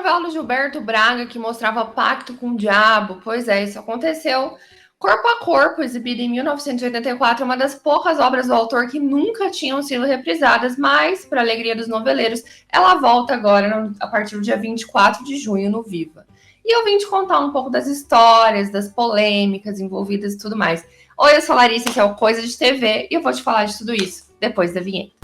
novela do Gilberto Braga que mostrava pacto com o diabo? Pois é, isso aconteceu. Corpo a Corpo, exibida em 1984, é uma das poucas obras do autor que nunca tinham sido reprisadas, mas, para a alegria dos noveleiros, ela volta agora, a partir do dia 24 de junho, no Viva. E eu vim te contar um pouco das histórias, das polêmicas envolvidas e tudo mais. Oi, eu sou a Larissa, que é o Coisa de TV, e eu vou te falar de tudo isso depois da vinheta.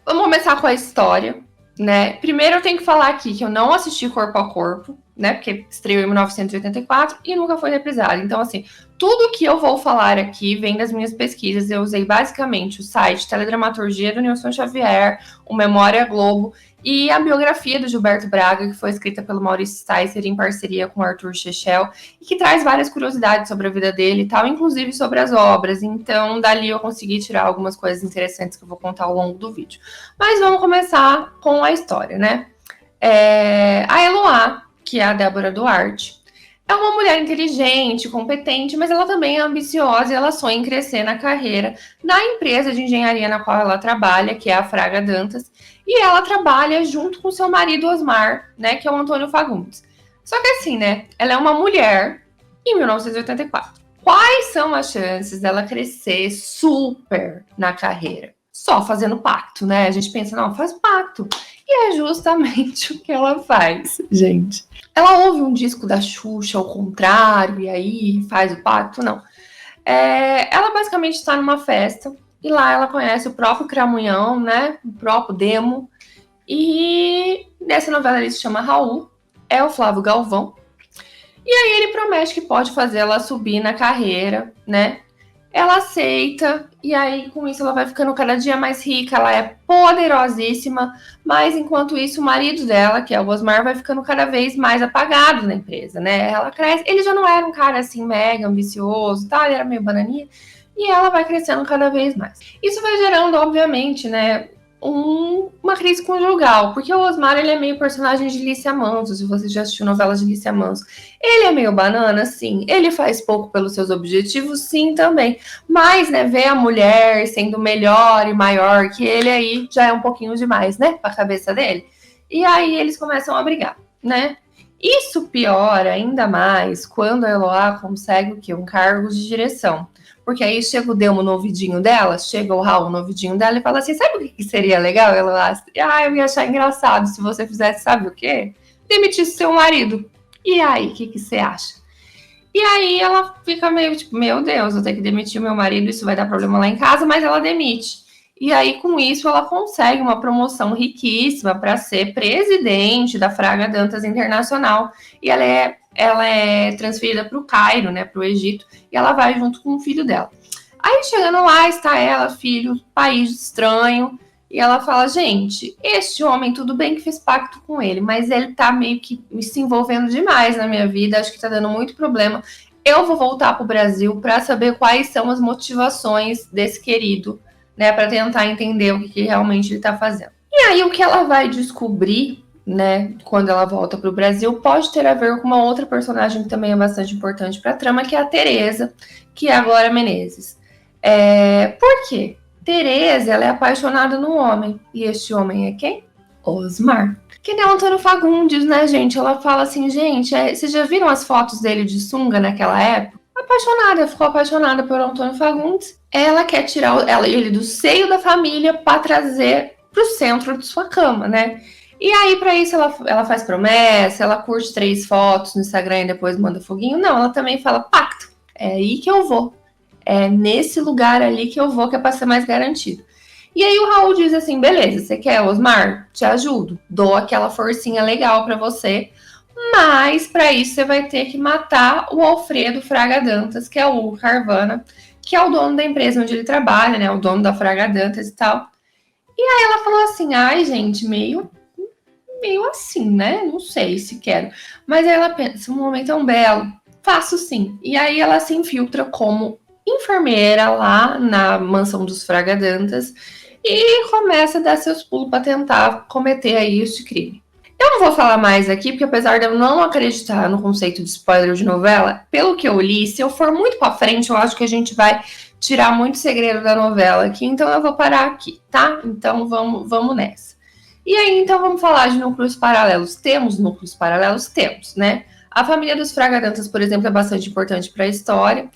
Vamos começar com a história, né? Primeiro eu tenho que falar aqui que eu não assisti Corpo a Corpo, né? Porque estreou em 1984 e nunca foi reprisado. Então, assim, tudo que eu vou falar aqui vem das minhas pesquisas. Eu usei basicamente o site Teledramaturgia do Nilson Xavier, o Memória Globo e a biografia do Gilberto Braga, que foi escrita pelo Maurício Sticer em parceria com o Arthur Chechel, e que traz várias curiosidades sobre a vida dele e tal, inclusive sobre as obras. Então, dali eu consegui tirar algumas coisas interessantes que eu vou contar ao longo do vídeo. Mas vamos começar com a história, né? A Eloá, que é a Débora Duarte, é uma mulher inteligente, competente, mas ela também é ambiciosa e ela sonha em crescer na carreira na empresa de engenharia na qual ela trabalha, que é a Fraga Dantas, e ela trabalha junto com seu marido Osmar, né, que é o Antônio Fagundes. Só que assim, né, ela é uma mulher em 1984. Quais são as chances dela crescer super na carreira? Só fazendo pacto, né? A gente pensa, não, faz pacto. E é justamente o que ela faz, gente. Ela ouve um disco da Xuxa ao contrário e aí faz o pacto? Não. Ela basicamente está numa festa e lá ela conhece o próprio Cramunhão, né? O próprio Demo. E nessa novela ele se chama Raul, é o Flávio Galvão. E aí ele promete que pode fazer ela subir na carreira, né? Ela aceita, e aí com isso ela vai ficando cada dia mais rica, ela é poderosíssima, mas enquanto isso o marido dela, que é o Osmar, vai ficando cada vez mais apagado na empresa, né? Ela cresce, ele já não era um cara assim mega ambicioso, tá? Ele era meio bananinha, e ela vai crescendo cada vez mais. Isso vai gerando, obviamente, né, uma crise conjugal, porque o Osmar, ele é meio personagem de Lícia Manso, se você já assistiu novelas de Lícia Manso. Ele é meio banana, sim. Ele faz pouco pelos seus objetivos, sim, também. Mas, né, ver a mulher sendo melhor e maior que ele aí já é um pouquinho demais, né, pra cabeça dele. E aí eles começam a brigar, né? Isso piora ainda mais quando a Eloá consegue o quê? Um cargo de direção. Porque aí chega o Delmo no ouvidinho dela, chega o Raul no ouvidinho dela e fala assim, sabe o que seria legal? Ela eu ia achar engraçado se você fizesse, sabe o quê? Demitisse seu marido. E aí, o que você acha? E aí ela fica meio tipo, meu Deus, eu tenho que demitir o meu marido, isso vai dar problema lá em casa, mas ela demite. E aí, com isso, ela consegue uma promoção riquíssima para ser presidente da Fraga Dantas Internacional. E ela é transferida para o Cairo, né, para o Egito, e ela vai junto com o filho dela. Aí, chegando lá, está ela, filho, país estranho, e ela fala, gente, este homem, tudo bem que fiz pacto com ele, mas ele tá meio que se envolvendo demais na minha vida, acho que tá dando muito problema. Eu vou voltar pro Brasil para saber quais são as motivações desse querido, né, para tentar entender o que realmente ele tá fazendo. E aí, o que ela vai descobrir, né, quando ela volta pro Brasil, pode ter a ver com uma outra personagem que também é bastante importante pra trama, que é a Tereza, que é a Glória Menezes. Por quê? Tereza, ela é apaixonada no homem. E este homem é quem? Osmar. Que nem o Antônio Fagundes, né, gente? Ela fala assim, gente, vocês já viram as fotos dele de sunga naquela época? Ficou apaixonada por Antônio Fagundes. Ela quer tirar ele do seio da família para trazer pro centro de sua cama, né? E aí, para isso, ela faz promessa, ela curte 3 fotos no Instagram e depois manda foguinho. Não, ela também fala, pacto, é aí que eu vou. É nesse lugar ali que eu vou, que é para ser mais garantido. E aí o Raul diz assim, beleza, você quer, Osmar? Te ajudo. Dou aquela forcinha legal para você. Mas para isso você vai ter que matar o Alfredo Fraga Dantas, que é o Hugo Carvana, que é o dono da empresa onde ele trabalha, né? O dono da Fraga Dantas e tal. E aí ela falou assim, ai, gente, meio assim, né? Não sei se quero. Mas aí ela pensa, um momento é um belo, faço sim. E aí ela se infiltra como enfermeira lá na mansão dos Fraga Dantas e começa a dar seus pulos para tentar cometer aí este crime. Eu não vou falar mais aqui, porque apesar de eu não acreditar no conceito de spoiler de novela, pelo que eu li, se eu for muito para frente, eu acho que a gente vai tirar muito segredo da novela aqui, então eu vou parar aqui, tá? Então vamos nessa. E aí, então, vamos falar de núcleos paralelos. Temos núcleos paralelos? Temos, né? A família dos Fraga Dantas, por exemplo, é bastante importante para a história.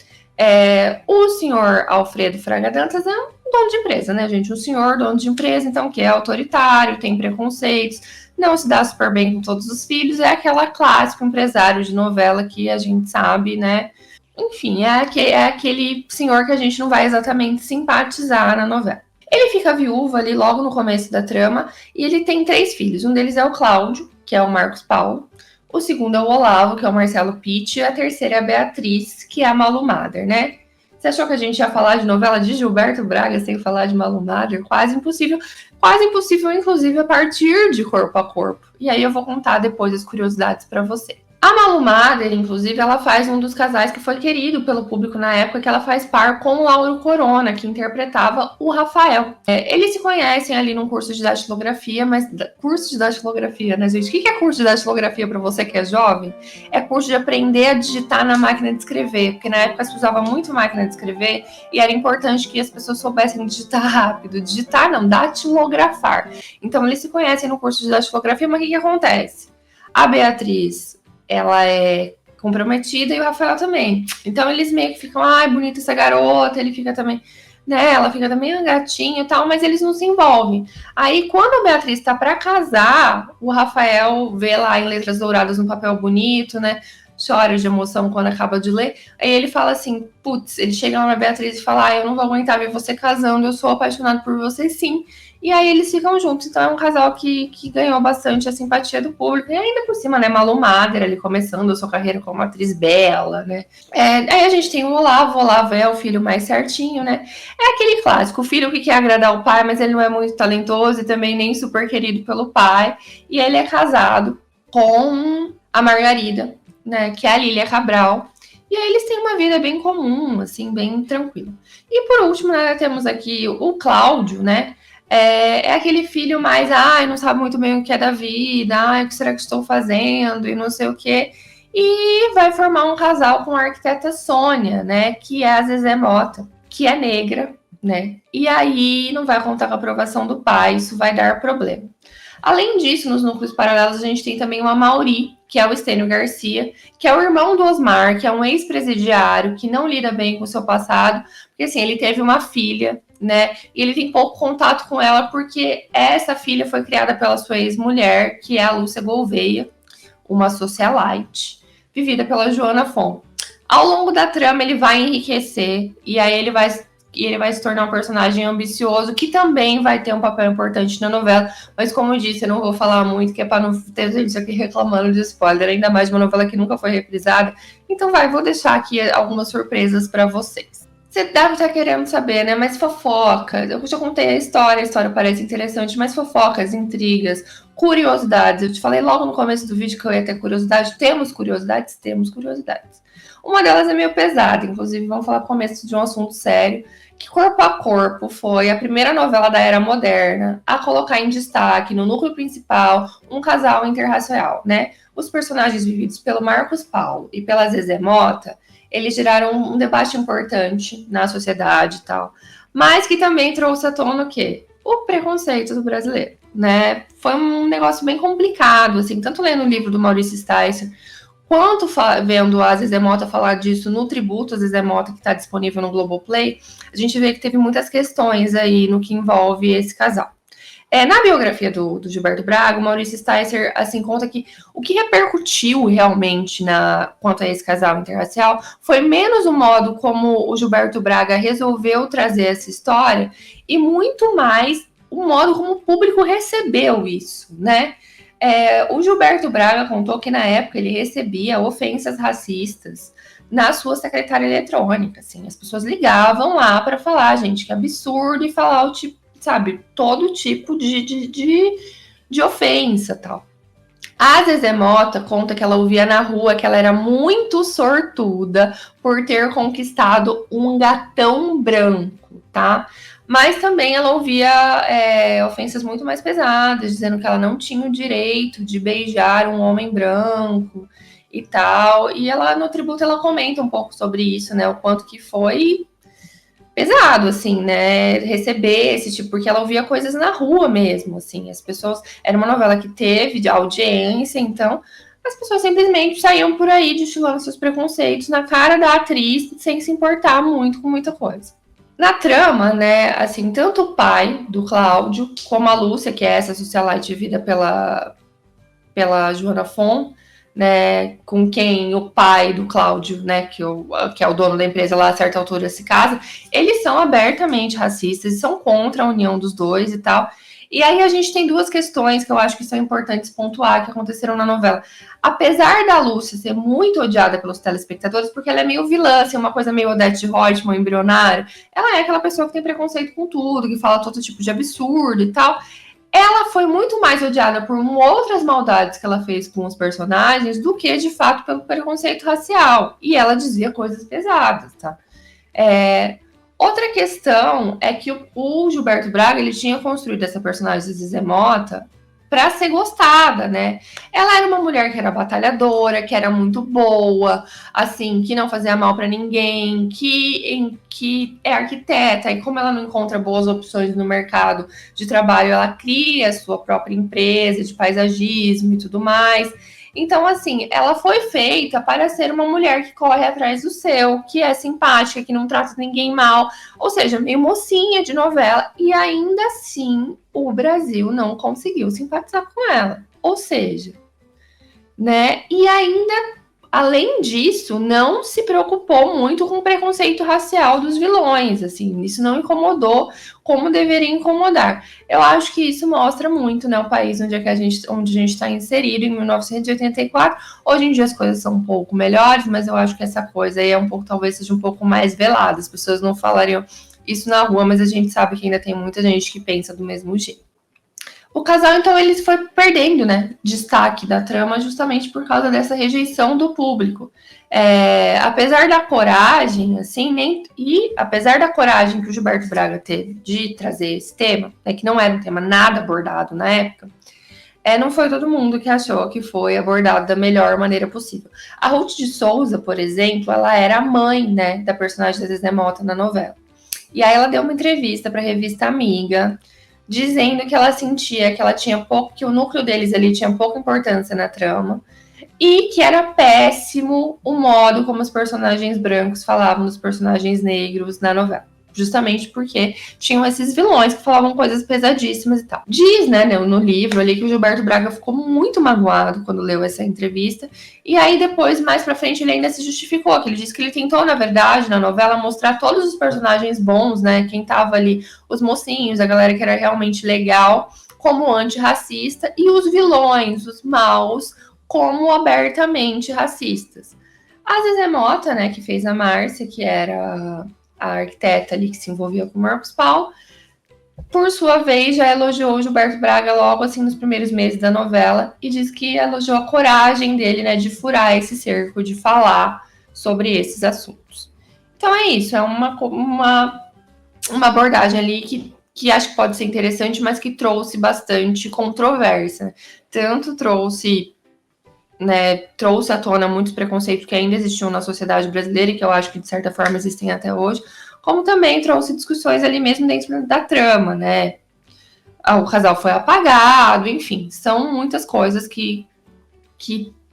O senhor Alfredo Fraga Dantas é um dono de empresa, né, gente? Um senhor dono de empresa, então, que é autoritário, tem preconceitos, não se dá super bem com todos os filhos, é aquela clássica empresário de novela que a gente sabe, né? Enfim, é aquele senhor que a gente não vai exatamente simpatizar na novela. Ele fica viúvo ali logo no começo da trama e ele tem 3 filhos. Um deles é o Cláudio, que é o Marcos Paulo. O segundo é o Olavo, que é o Marcelo Pitt. E a terceira é a Beatriz, que é a Malu Mader, né? Você achou que a gente ia falar de novela de Gilberto Braga sem falar de Malu Mader? Quase impossível. Quase impossível, inclusive, a partir de Corpo a Corpo. E aí eu vou contar depois as curiosidades para você. A Malu Mader, inclusive, ela faz um dos casais que foi querido pelo público na época, que ela faz par com o Lauro Corona, que interpretava o Rafael. Eles se conhecem ali num curso de datilografia, mas curso de datilografia, né, gente? O que é curso de datilografia para você que é jovem? É curso de aprender a digitar na máquina de escrever, porque na época se usava muito máquina de escrever e era importante que as pessoas soubessem digitar rápido. Digitar não, datilografar. Então eles se conhecem no curso de datilografia, mas o que acontece? A Beatriz, ela é comprometida e o Rafael também. Então eles meio que ficam, ai, bonita essa garota, ele fica também, né? Ela fica também um gatinho e tal, mas eles não se envolvem. Aí quando a Beatriz tá para casar, o Rafael vê lá em letras douradas um papel bonito, né? Chora de emoção quando acaba de ler. Aí ele fala assim, putz, ele chega lá na Beatriz e fala, eu não vou aguentar ver você casando, eu sou apaixonado por você sim. E aí eles ficam juntos, então é um casal que ganhou bastante a simpatia do público, e ainda por cima, né, Malu Mader ali começando a sua carreira como atriz bela, né. Aí a gente tem o Olavo é o filho mais certinho, né, é aquele clássico, o filho que quer agradar o pai, mas ele não é muito talentoso e também nem super querido pelo pai, e ele é casado com a Margarida, né, que é a Lília Cabral, e aí eles têm uma vida bem comum, assim, bem tranquila. E por último, né, temos aqui o Cláudio, né, é aquele filho mais, não sabe muito bem o que é da vida, o que será que estou fazendo, e não sei o quê. E vai formar um casal com a arquiteta Sônia, né, que é a Zezé Mota, que é negra, né, e aí não vai contar com a aprovação do pai, isso vai dar problema. Além disso, nos núcleos paralelos, a gente tem também o Amauri, que é o Estênio Garcia, que é o irmão do Osmar, que é um ex-presidiário, que não lida bem com o seu passado, porque assim, ele teve uma filha, né? E ele tem pouco contato com ela porque essa filha foi criada pela sua ex-mulher, que é a Lúcia Gouveia, uma socialite, vivida pela Joana Fon. Ao longo da trama, ele vai enriquecer e aí ele vai se tornar um personagem ambicioso que também vai ter um papel importante na novela. Mas como eu disse, eu não vou falar muito, que é para não ter gente aqui reclamando de spoiler, ainda mais de uma novela que nunca foi reprisada. Então vou deixar aqui algumas surpresas para vocês. Você deve estar querendo saber, né? Mas fofoca. Eu já contei a história parece interessante, mas fofocas, intrigas, curiosidades. Eu te falei logo no começo do vídeo que eu ia ter curiosidade. Temos curiosidades? Temos curiosidades. Uma delas é meio pesada, inclusive vamos falar no começo de um assunto sério, que Corpo a Corpo foi a primeira novela da era moderna a colocar em destaque no núcleo principal um casal interracial, né? Os personagens vividos pelo Marcos Paulo e pela Zezé Mota, eles geraram um debate importante na sociedade e tal, mas que também trouxe à tona o quê? O preconceito do brasileiro, né? Foi um negócio bem complicado, assim, tanto lendo o livro do Maurício Sticer, quanto vendo a Zezé Mota falar disso no tributo a Zezé Mota, que está disponível no Globoplay, a gente vê que teve muitas questões aí no que envolve esse casal. Na biografia do Gilberto Braga, o Maurício Sticer assim, conta que o que repercutiu realmente quanto a esse casal interracial foi menos o modo como o Gilberto Braga resolveu trazer essa história e muito mais o modo como o público recebeu isso, né? O Gilberto Braga contou que na época ele recebia ofensas racistas na sua secretária eletrônica, assim, as pessoas ligavam lá para falar, gente, que absurdo, e falar o tipo, sabe, todo tipo de ofensa, tal. A Zezé Mota conta que ela ouvia na rua que ela era muito sortuda por ter conquistado um gatão branco, tá? Mas também ela ouvia ofensas muito mais pesadas, dizendo que ela não tinha o direito de beijar um homem branco e tal. E ela, no tributo, ela comenta um pouco sobre isso, né? O quanto que foi pesado, assim, né, receber esse tipo, porque ela ouvia coisas na rua mesmo, assim, as pessoas, era uma novela que teve de audiência, então as pessoas simplesmente saíam por aí destilando seus preconceitos na cara da atriz, sem se importar muito com muita coisa. Na trama, né, assim, tanto o pai do Cláudio, como a Lúcia, que é essa socialite vivida pela Joana Fon, né, com quem o pai do Cláudio, né, que é o dono da empresa lá a certa altura se casa, eles são abertamente racistas e são contra a união dos dois e tal. E aí a gente tem duas questões que eu acho que são importantes pontuar que aconteceram na novela. Apesar da Lúcia ser muito odiada pelos telespectadores, porque ela é meio vilã, assim, uma coisa meio Odete Roitman, embrionária, ela é aquela pessoa que tem preconceito com tudo, que fala todo tipo de absurdo e tal. Ela foi muito mais odiada por outras maldades que ela fez com os personagens do que, de fato, pelo preconceito racial. E ela dizia coisas pesadas, tá? Outra questão é que o Gilberto Braga, ele tinha construído essa personagem de Zezé Mota para ser gostada, né? Ela era uma mulher que era batalhadora, que era muito boa, assim, que não fazia mal para ninguém, que é arquiteta, e como ela não encontra boas opções no mercado de trabalho, ela cria a sua própria empresa de paisagismo e tudo mais. Então, assim, ela foi feita para ser uma mulher que corre atrás do seu, que é simpática, que não trata ninguém mal, ou seja, meio mocinha de novela, e ainda assim o Brasil não conseguiu simpatizar com ela. Ou seja, né? E ainda, além disso, não se preocupou muito com o preconceito racial dos vilões, assim, isso não incomodou como deveria incomodar. Eu acho que isso mostra muito, né, o país onde a gente está inserido, em 1984. Hoje em dia as coisas são um pouco melhores, mas eu acho que essa coisa aí talvez seja um pouco mais velada. As pessoas não falariam isso na rua, mas a gente sabe que ainda tem muita gente que pensa do mesmo jeito. O casal, então, ele foi perdendo, né, destaque da trama justamente por causa dessa rejeição do público. Apesar da coragem, assim, apesar da coragem que o Gilberto Braga teve de trazer esse tema, que não era um tema nada abordado na época, não foi todo mundo que achou que foi abordado da melhor maneira possível. A Ruth de Souza, por exemplo, ela era a mãe, né, da personagem da Zezé Mota na novela. E aí ela deu uma entrevista para a revista Amiga, dizendo que ela sentia que ela tinha que o núcleo deles ali tinha pouca importância na trama e que era péssimo o modo como os personagens brancos falavam dos personagens negros na novela. Justamente porque tinham esses vilões que falavam coisas pesadíssimas e tal. Diz, né, no livro ali que o Gilberto Braga ficou muito magoado quando leu essa entrevista. E aí depois, mais pra frente, ele ainda se justificou. Que ele disse que ele tentou, na verdade, na novela, mostrar todos os personagens bons, né? Quem tava ali, os mocinhos, a galera que era realmente legal, como antirracista. E os vilões, os maus, como abertamente racistas. A Zezé Mota, né, que fez a Márcia, que era a arquiteta ali que se envolvia com o Marcos Paulo, por sua vez, já elogiou o Gilberto Braga logo assim nos primeiros meses da novela e diz que elogiou a coragem dele, né, de furar esse cerco, de falar sobre esses assuntos. Então é isso, é uma abordagem ali que acho que pode ser interessante, mas que trouxe bastante controvérsia. Tanto trouxe à tona muitos preconceitos que ainda existiam na sociedade brasileira e que eu acho que, de certa forma, existem até hoje, como também trouxe discussões ali mesmo dentro da trama, né? O casal foi apagado, enfim, são muitas coisas que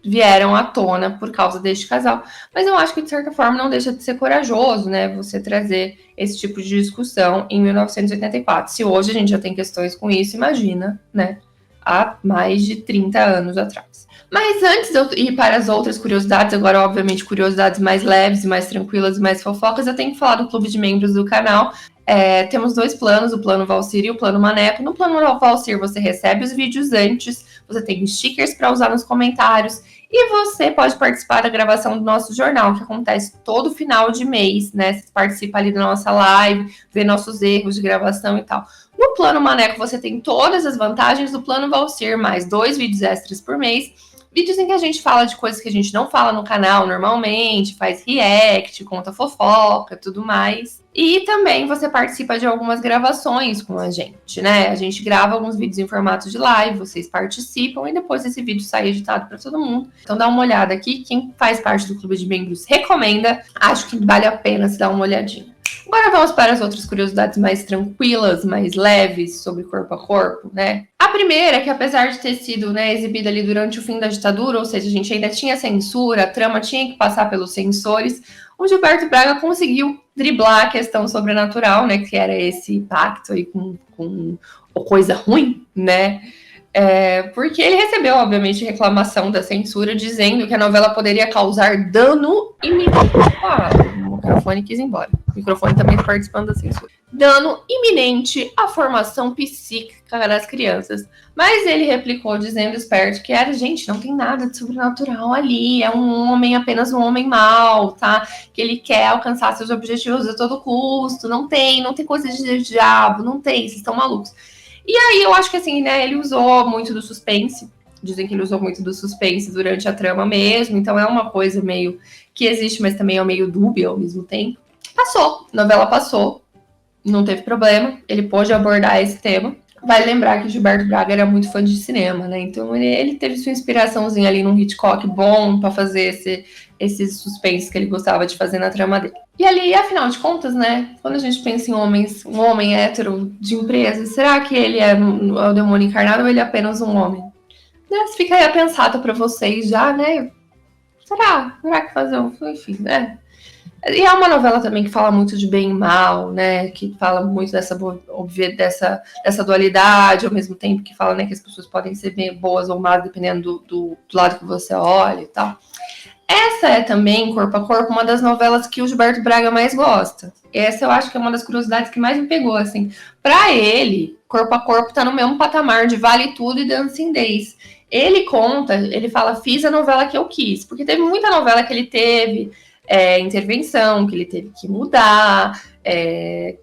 vieram à tona por causa deste casal. Mas eu acho que, de certa forma, não deixa de ser corajoso, né? Você trazer esse tipo de discussão em 1984. Se hoje a gente já tem questões com isso, imagina, né? Há mais de 30 anos atrás. Mas antes de eu ir para as outras curiosidades, agora, obviamente, curiosidades mais leves, mais tranquilas, mais fofocas, eu tenho que falar do clube de membros do canal. Temos 2 planos, o plano Valcir e o plano Maneco. No plano Valcir, você recebe os vídeos antes, você tem stickers para usar nos comentários e você pode participar da gravação do nosso jornal, que acontece todo final de mês, né? Você participa ali da nossa live, vê nossos erros de gravação e tal. No plano Maneco, você tem todas as vantagens do plano Valcir, mais 2 vídeos extras por mês. Vídeos em que a gente fala de coisas que a gente não fala no canal normalmente, faz react, conta fofoca, tudo mais. E também você participa de algumas gravações com a gente, né? A gente grava alguns vídeos em formato de live, vocês participam e depois esse vídeo sai editado para todo mundo. Então dá uma olhada aqui, quem faz parte do clube de membros recomenda, acho que vale a pena se dar uma olhadinha. Agora vamos para as outras curiosidades mais tranquilas, mais leves sobre corpo a corpo, né? A primeira é que apesar de ter sido, né, exibida ali durante o fim da ditadura, ou seja, a gente ainda tinha censura, a trama tinha que passar pelos censores, o Gilberto Braga conseguiu driblar a questão sobrenatural, né, que era esse pacto aí com coisa ruim, né? Porque ele recebeu, obviamente, reclamação da censura dizendo que a novela poderia causar dano iminente. O microfone quis ir embora. O microfone também está participando da censura. Dano iminente à formação psíquica das crianças. Mas ele replicou dizendo esperto que era, gente, não tem nada de sobrenatural ali. É um homem, apenas um homem mau, tá? Que ele quer alcançar seus objetivos a todo custo. Não tem coisa de diabo, não tem, vocês estão malucos. E aí eu acho que assim, né, ele usou muito do suspense. Dizem que ele usou muito do suspense durante a trama mesmo. Então é uma coisa meio que existe, mas também é meio dúbia ao mesmo tempo. Passou, a novela passou. Não teve problema. Ele pôde abordar esse tema. Vale lembrar que o Gilberto Braga era muito fã de cinema, né? Então ele teve sua inspiraçãozinha ali num Hitchcock bom para fazer esses suspenses que ele gostava de fazer na trama dele. E ali, afinal de contas, né? Quando a gente pensa em homens, um homem hétero de empresa, será que ele é o demônio encarnado ou ele é apenas um homem? Né? Fica aí a pensada para vocês já, né? Será? Será que fazer um... Enfim, né? E é uma novela também que fala muito de bem e mal, né? Que fala muito dessa dualidade, ao mesmo tempo que fala, né, que as pessoas podem ser bem boas ou más, dependendo do lado que você olha e tal. Essa é também, Corpo a Corpo, uma das novelas que o Gilberto Braga mais gosta. Essa eu acho que é uma das curiosidades que mais me pegou, assim. Pra ele, Corpo a Corpo tá no mesmo patamar de Vale Tudo e Dancing Days. Ele conta, ele fala, fiz a novela que eu quis. Porque teve muita novela que ele teve intervenção, que ele teve que mudar,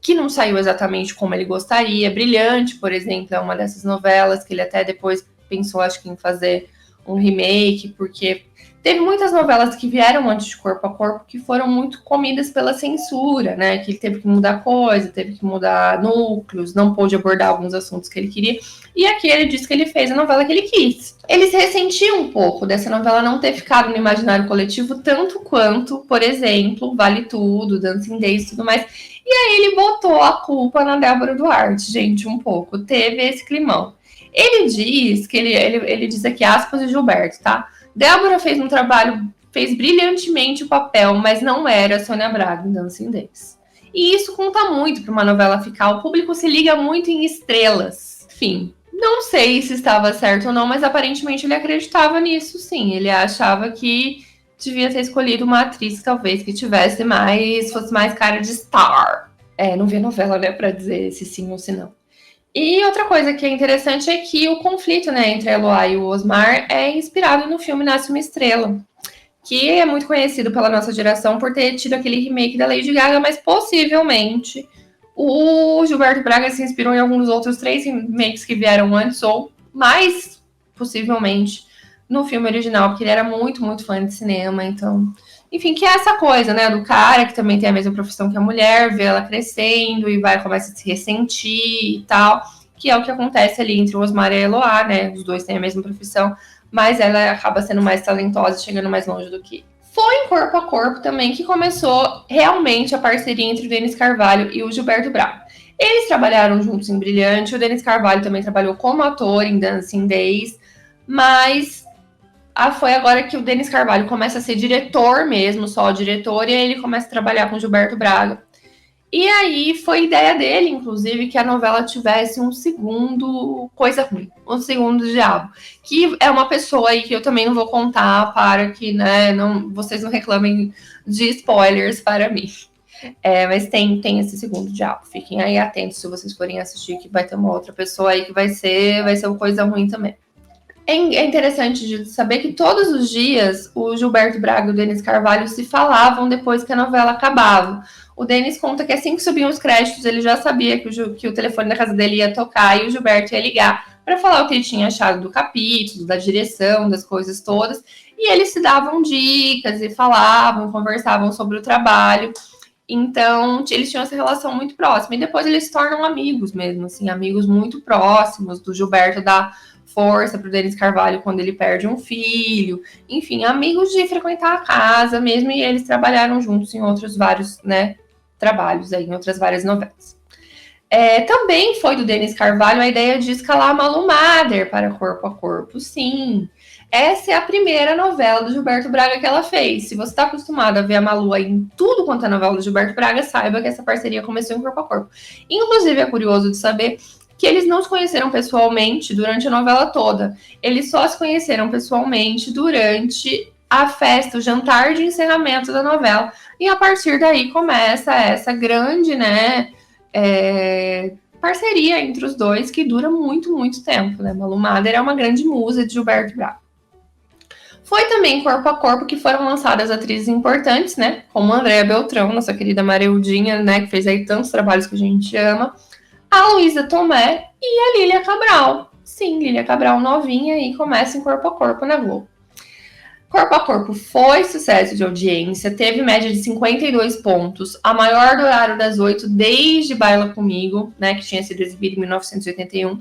que não saiu exatamente como ele gostaria. Brilhante, por exemplo, é uma dessas novelas que ele até depois pensou, acho que, em fazer um remake, porque teve muitas novelas que vieram antes de Corpo a Corpo que foram muito comidas pela censura, né? Que ele teve que mudar coisa, teve que mudar núcleos, não pôde abordar alguns assuntos que ele queria. E aqui ele disse que ele fez a novela que ele quis. Ele se ressentiu um pouco dessa novela não ter ficado no imaginário coletivo tanto quanto, por exemplo, Vale Tudo, Dancing Days e tudo mais. E aí ele botou a culpa na Débora Duarte, gente, um pouco. Teve esse climão. Ele diz que ele diz aqui, aspas de Gilberto, tá? Débora fez brilhantemente o papel, mas não era Sônia Braga em Dancing Days. E isso conta muito para uma novela ficar. O público se liga muito em estrelas. Enfim, não sei se estava certo ou não, mas aparentemente ele acreditava nisso, sim. Ele achava que devia ter escolhido uma atriz, talvez, que fosse mais cara de star. Não vi a novela, né, para dizer se sim ou se não. E outra coisa que é interessante é que o conflito, né, entre a Eloá e o Osmar é inspirado no filme Nasce uma Estrela, que é muito conhecido pela nossa geração por ter tido aquele remake da Lady Gaga, mas possivelmente o Gilberto Braga se inspirou em alguns outros 3 remakes que vieram antes, ou mais possivelmente no filme original, porque ele era muito, muito fã de cinema, então... Enfim, que é essa coisa, né, do cara que também tem a mesma profissão que a mulher, vê ela crescendo e começa a se ressentir e tal, que é o que acontece ali entre o Osmar e a Eloá, né, os dois têm a mesma profissão, mas ela acaba sendo mais talentosa e chegando mais longe do que ele. Foi em Corpo a Corpo também que começou realmente a parceria entre o Denis Carvalho e o Gilberto Braga. Eles trabalharam juntos em Brilhante, o Denis Carvalho também trabalhou como ator em Dancing Days, mas foi agora que o Denis Carvalho começa a ser diretor mesmo, só diretor, e aí ele começa a trabalhar com o Gilberto Braga. E aí foi ideia dele, inclusive, que a novela tivesse um segundo coisa ruim, um segundo diabo. Que é uma pessoa aí que eu também não vou contar para que, né, vocês não reclamem de spoilers para mim. Mas tem esse segundo diabo. Fiquem aí atentos se vocês forem assistir, que vai ter uma outra pessoa aí que vai ser uma coisa ruim também. É interessante de saber que todos os dias o Gilberto Braga e o Denis Carvalho se falavam depois que a novela acabava. O Denis conta que assim que subiam os créditos, ele já sabia que o telefone da casa dele ia tocar e o Gilberto ia ligar para falar o que ele tinha achado do capítulo, da direção, das coisas todas. E eles se davam dicas e conversavam sobre o trabalho. Então, eles tinham essa relação muito próxima. E depois eles se tornam amigos mesmo, assim, amigos muito próximos. Do Gilberto dá força para o Denis Carvalho quando ele perde um filho. Enfim, amigos de frequentar a casa mesmo. E eles trabalharam juntos em outros vários, né, trabalhos aí, em outras várias novelas. Também foi do Denis Carvalho a ideia de escalar a Malu Mader para Corpo a Corpo, sim. Essa é a primeira novela do Gilberto Braga que ela fez. Se você está acostumado a ver a Malu aí em tudo quanto é novela do Gilberto Braga, saiba que essa parceria começou em Corpo a Corpo. Inclusive, é curioso de saber que eles não se conheceram pessoalmente durante a novela toda. Eles só se conheceram pessoalmente durante a festa, o jantar de encerramento da novela. E a partir daí começa essa grande, né, parceria entre os dois que dura muito, muito tempo, né? Malu Mader é uma grande musa de Gilberto Braga. Foi também Corpo a Corpo que foram lançadas atrizes importantes, né? Como a Andréa Beltrão, nossa querida Mareudinha, né? Que fez aí tantos trabalhos que a gente ama. A Luísa Tomé e a Lília Cabral. Sim, Lília Cabral novinha e começa em Corpo a Corpo na Globo. Corpo a Corpo foi sucesso de audiência, teve média de 52 pontos, a maior do horário das 8 desde Baila Comigo, né? Que tinha sido exibida em 1981.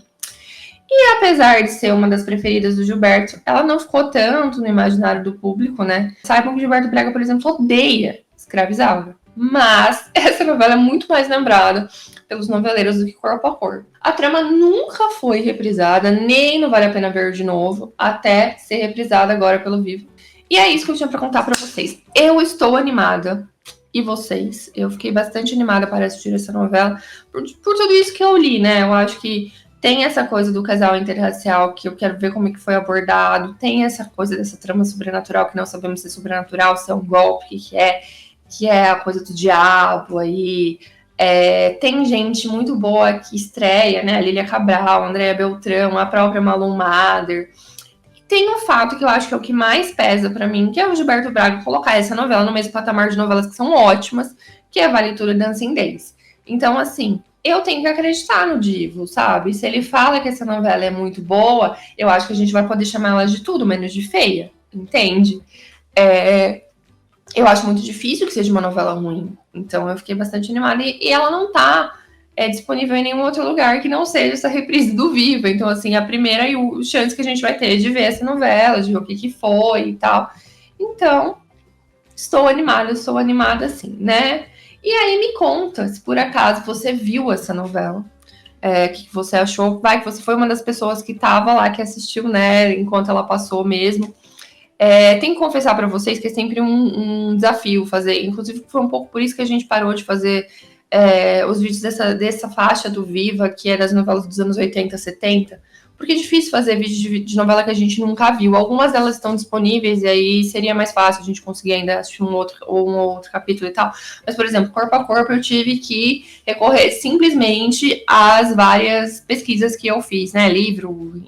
E apesar de ser uma das preferidas do Gilberto, ela não ficou tanto no imaginário do público, né? Saibam que Gilberto Braga, por exemplo, odeia escravizada. Mas essa novela é muito mais lembrada pelos noveleiros do que Corpo a Corpo. A trama nunca foi reprisada, nem no Vale a Pena Ver de Novo, até ser reprisada agora pelo Vivo. E é isso que eu tinha para contar para vocês. Eu estou animada. E vocês? Eu fiquei bastante animada para assistir essa novela por tudo isso que eu li, né? Eu acho que tem essa coisa do casal interracial que eu quero ver como é que foi abordado. Tem essa coisa dessa trama sobrenatural que não sabemos se é sobrenatural, se é um golpe, que é a coisa do diabo aí. Tem gente muito boa que estreia, né? A Lília Cabral, a Andréa Beltrão, a própria Malu Mader. E tem um fato que eu acho que é o que mais pesa pra mim, que é o Gilberto Braga colocar essa novela no mesmo patamar de novelas que são ótimas, que é Vale Tudo e Dancing Days. Então, assim, eu tenho que acreditar no Divo, sabe? Se ele fala que essa novela é muito boa, eu acho que a gente vai poder chamar ela de tudo, menos de feia, entende? Eu acho muito difícil que seja uma novela ruim, então eu fiquei bastante animada. E ela não tá disponível em nenhum outro lugar que não seja essa reprise do Viva. Então, assim, a primeira e o chance que a gente vai ter de ver essa novela, de ver o que foi e tal. Então, estou animada sim, né? E aí me conta, se por acaso você viu essa novela, o que você achou, vai que você foi uma das pessoas que estava lá, que assistiu, né, enquanto ela passou mesmo. Tenho que confessar para vocês que é sempre um desafio fazer, inclusive foi um pouco por isso que a gente parou de fazer os vídeos dessa faixa do Viva, que é das novelas dos anos 80, 70, porque é difícil fazer vídeo de novela que a gente nunca viu. Algumas delas estão disponíveis e aí seria mais fácil a gente conseguir ainda assistir um outro capítulo e tal. Mas, por exemplo, Corpo a Corpo eu tive que recorrer simplesmente às várias pesquisas que eu fiz, né? Livro,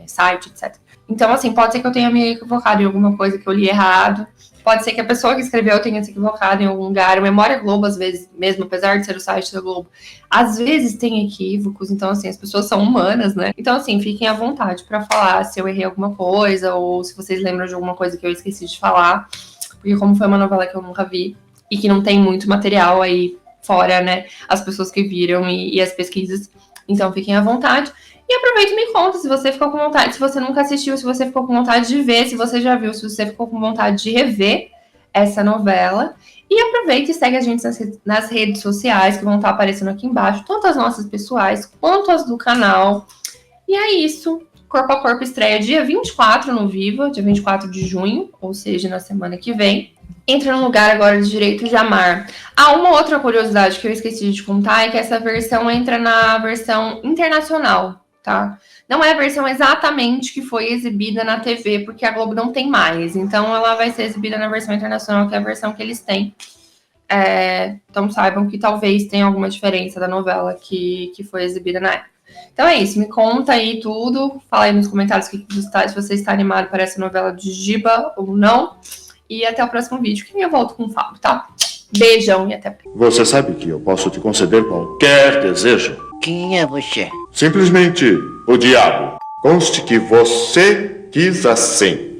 site, etc. Então, assim, pode ser que eu tenha me equivocado em alguma coisa que eu li errado. Pode ser que a pessoa que escreveu tenha se equivocado em algum lugar. O Memória Globo, às vezes, mesmo, apesar de ser o site da Globo, às vezes tem equívocos. Então, assim, as pessoas são humanas, né? Então, assim, fiquem à vontade para falar se eu errei alguma coisa ou se vocês lembram de alguma coisa que eu esqueci de falar. Porque como foi uma novela que eu nunca vi e que não tem muito material aí fora, né? As pessoas que viram e as pesquisas. Então, fiquem à vontade. E aproveita e me conta se você ficou com vontade, se você nunca assistiu, se você ficou com vontade de ver, se você já viu, se você ficou com vontade de rever essa novela. E aproveita e segue a gente nas redes sociais que vão estar aparecendo aqui embaixo, tanto as nossas pessoais quanto as do canal. E é isso. Corpo a Corpo estreia dia 24 no Viva, dia 24 de junho, ou seja, na semana que vem. Entra no lugar agora de Direito de Amar. Uma outra curiosidade que eu esqueci de contar é que essa versão entra na versão internacional. Tá? Não é a versão exatamente que foi exibida na TV, porque a Globo não tem mais. Então, ela vai ser exibida na versão internacional, que é a versão que eles têm. Então, saibam que talvez tenha alguma diferença da novela que foi exibida na época. Então, é isso. Me conta aí tudo. Fala aí nos comentários se você está animado para essa novela de Giba ou não. E até o próximo vídeo, que eu volto com o Fábio, tá? Beijão e até. Você sabe que eu posso te conceder qualquer desejo? Quem é você? Simplesmente o diabo. Conste que você quis assim.